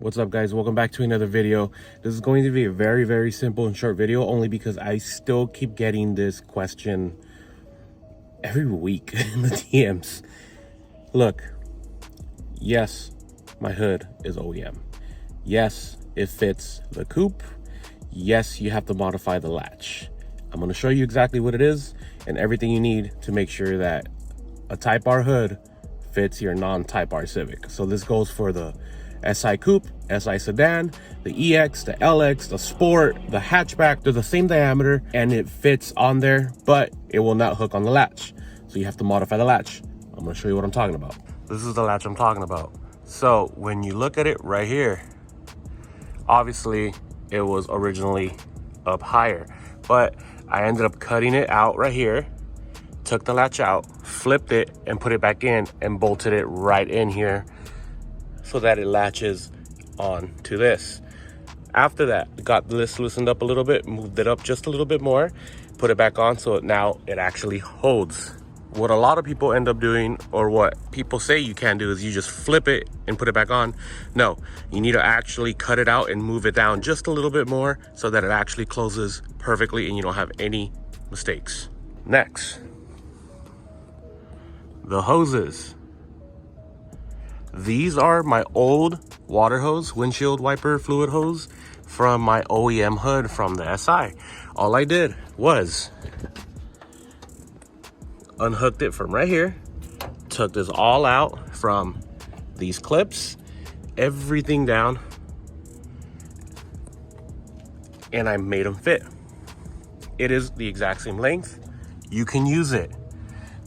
What's up, guys? Welcome back to another video. This is going to be a very simple and short video, only because I still keep getting this question every week in the DMs. Look, yes, my hood is OEM. Yes, it fits the coupe. Yes, you have to modify the latch. I'm going to show you exactly what it is and everything you need to make sure that a Type R hood fits your non-Type R Civic. So this goes for the SI Coupe, SI Sedan, the EX, the LX, the Sport, the Hatchback. They're the same diameter and it fits on there, but it will not hook on the latch. So you have to modify the latch. I'm gonna show you what I'm talking about. This is the latch I'm talking about. So when you look at it right here, obviously it was originally up higher, but I ended up cutting it out right here, took the latch out, flipped it and put it back in and bolted it right in here so that it latches on to this. After that, got this loosened up a little bit, moved it up just a little bit more, put it back on so now it actually holds. What a lot of people end up doing, or what people say you can do, is you just flip it and put it back on. No, you need to actually cut it out and move it down just a little bit more so that it actually closes perfectly and you don't have any mistakes. Next, the hoses. These are my old water hose, windshield wiper fluid hose from my OEM hood from the SI. All I did was unhooked it from right here, took this all out from these clips, everything down, and I made them fit. It is the exact same length. You can use it.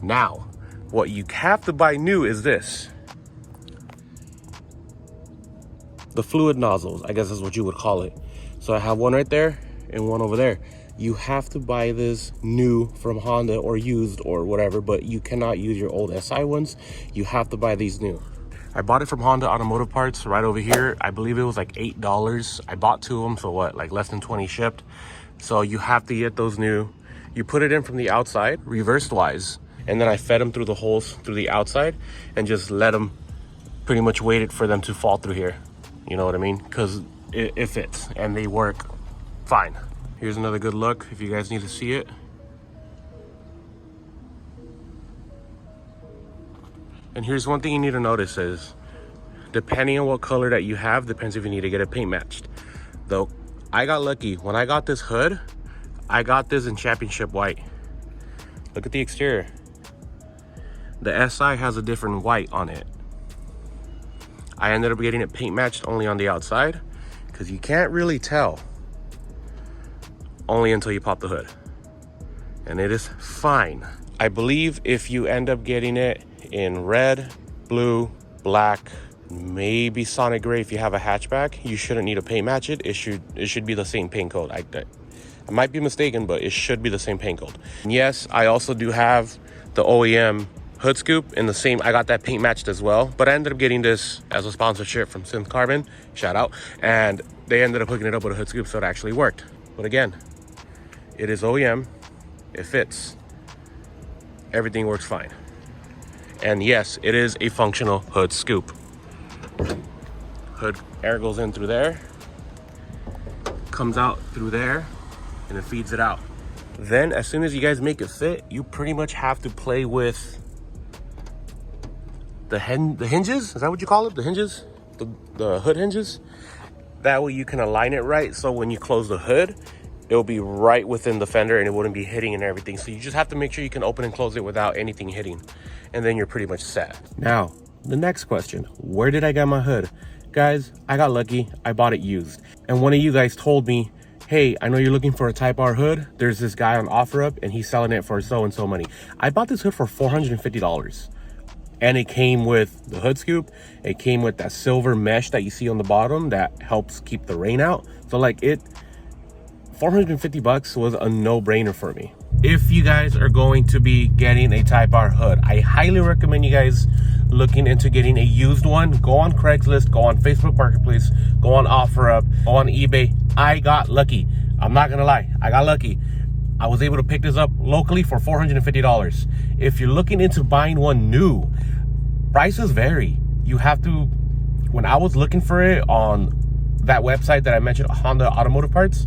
Now, what you have to buy new is this. The fluid nozzles, I guess is what you would call it. So I have one right there and one over there. You have to buy this new from Honda or used or whatever, but you cannot use your old SI ones. You have to buy these new. I bought it from Honda Automotive Parts right over here. I believe it was like $8. I bought two of them, so what, like less than 20 shipped. So you have to get those new. You put it in from the outside, reversed wise, and then I fed them through the holes through the outside and just let them, pretty much waited for them to fall through here. You know what I mean? Because it fits and they work fine. Here's another good look if you guys need to see it. And here's one thing you need to notice is, depending on what color that you have, depends if you need to get it paint matched. Though, I got lucky. When I got this hood, I got this in championship white. Look at the exterior. The SI has a different white on it. I ended up getting it paint matched only on the outside because you can't really tell only until you pop the hood. And it is fine. I believe if you end up getting it in red, blue, black, maybe Sonic Gray if you have a hatchback, you shouldn't need to paint match it. It should be the same paint code. I might be mistaken, but it should be the same paint code. And yes, I also do have the OEM hood scoop in the same. I got that paint matched as well, but I ended up getting this as a sponsorship from Synth Carbon, shout out, and they ended up hooking it up with a hood scoop, so it actually worked. But again, it is OEM, it fits, everything works fine. And yes, it is a functional hood scoop. Hood air goes in through there, comes out through there, and it feeds it out. Then as soon as you guys make it fit, you pretty much have to play with the hinges. Is that what you call it? The hinges, the hood hinges. That way you can align it right, so when you close the hood, it'll be right within the fender and it wouldn't be hitting and everything. So you just have to make sure you can open and close it without anything hitting, and then you're pretty much set. Now, the next question, where did I get my hood? Guys, I got lucky. I bought it used. And one of you guys told me, hey, I know you're looking for a Type R hood. There's this guy on OfferUp and he's selling it for so-and-so money. I bought this hood for $450. And it came with the hood scoop. It came with that silver mesh that you see on the bottom that helps keep the rain out. So like $450 was a no-brainer for me. If you guys are going to be getting a Type R hood, I highly recommend you guys looking into getting a used one. Go on Craigslist, go on Facebook Marketplace, go on OfferUp, go on eBay. I got lucky. I'm not gonna lie, I got lucky. I was able to pick this up locally for $450. If you're looking into buying one new, prices vary. You have to when I was looking for it on that website that I mentioned, Honda Automotive Parts,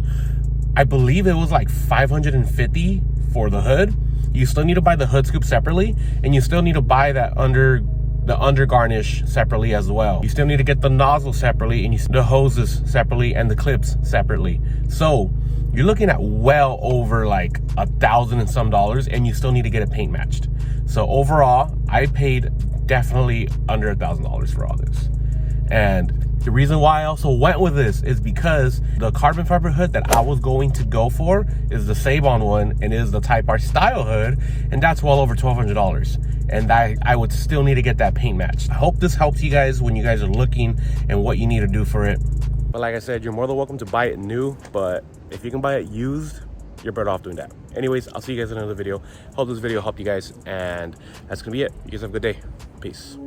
I believe it was like $550 for the hood. You still need to buy the hood scoop separately, and you still need to buy that under garnish separately as well. You still need to get the nozzle separately, and the hoses separately, and the clips separately. So you're looking at well over like $1,000 and some dollars, and you still need to get it paint matched. So overall, I paid definitely under $1,000 for all this. And the reason why I also went with this is because the carbon fiber hood that I was going to go for is the Sabon one, and is the Type R style hood, and that's well over $1,200. And I would still need to get that paint matched. I hope this helps you guys when you guys are looking and what you need to do for it. But like I said, you're more than welcome to buy it new, but if you can buy it used, you're better off doing that. Anyways, I'll see you guys in another video. Hope this video helped you guys, and that's gonna be it. You guys have a good day. Peace.